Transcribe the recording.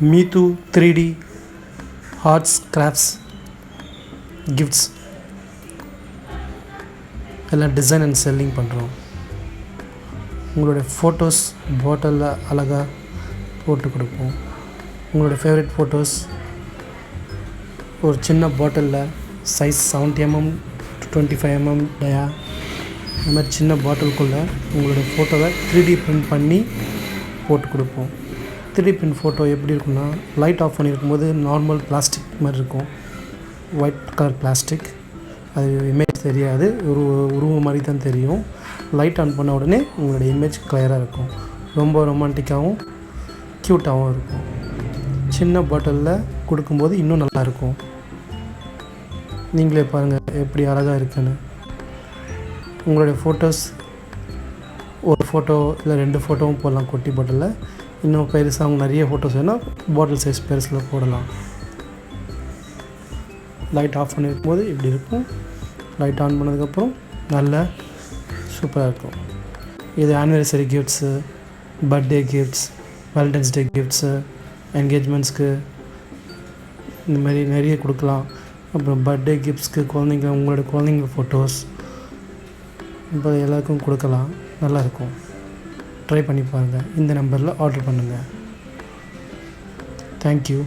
மீது 3D arts crafts gifts எல்லாம் design and selling பண்ணுறோம். உங்களுடைய ஃபோட்டோஸ் பாட்டிலில் அழகாக போட்டு கொடுப்போம். உங்களுடைய ஃபேவரட் ஃபோட்டோஸ் ஒரு சின்ன பாட்டிலில் சைஸ் 70 mm 25 mm டயா இந்த மாதிரி சின்ன பாட்டிலுக்குள்ளே உங்களுடைய ஃபோட்டோவை 3D பிரிண்ட் பண்ணி போட்டு கொடுப்போம். 3D பிரிண்ட் ஃபோட்டோ எப்படி இருக்குன்னா, லைட் ஆஃப் பண்ணியிருக்கும்போது நார்மல் பிளாஸ்டிக் மாதிரி இருக்கும், ஒயிட் கலர் பிளாஸ்டிக். அது இமேஜ் தெரியாது, ஒரு உருவம் மாதிரி தான் தெரியும். லைட் ஆன் பண்ண உடனே உங்களுடைய இமேஜ் கிளியராக இருக்கும். ரொம்ப ரொமான்டிக்காகவும் க்யூட்டாகவும் இருக்கும். சின்ன பாட்டிலில் கொடுக்கும்போது இன்னும் நல்லாயிருக்கும். நீங்களே பாருங்கள் எப்படி அழகாக இருக்குன்னு. உங்களுடைய ஃபோட்டோஸ் ஒரு ஃபோட்டோ இல்லை 2 ஃபோட்டோவும் போடலாம் குட்டி பாட்டிலில். இன்னும் பெருசாக அவங்க நிறைய ஃபோட்டோஸ் வேணால் பாட்டில் சைஸ் பெருசில் போடலாம். லைட் ஆஃப் பண்ணியிருக்கும் போது இப்படி இருக்கும். லைட் ஆன் பண்ணதுக்கப்புறம் நல்லா சூப்பராக இருக்கும். இது anniversary gifts, birthday gifts, Valentine's day gifts, என்கேஜ்மெண்ட்ஸ்க்கு இந்த மாதிரி நிறைய கொடுக்கலாம். அப்புறம் பர்த்டே கிஃப்ட்ஸ்க்கு உங்களோட குழந்தைங்க ஃபோட்டோஸ் இப்போ எல்லாருக்கும் கொடுக்கலாம். நல்லாயிருக்கும். ட்ரை பண்ணி பாருங்கள். இந்த நம்பரில் ஆர்டர் பண்ணுங்கள். தேங்க்யூ.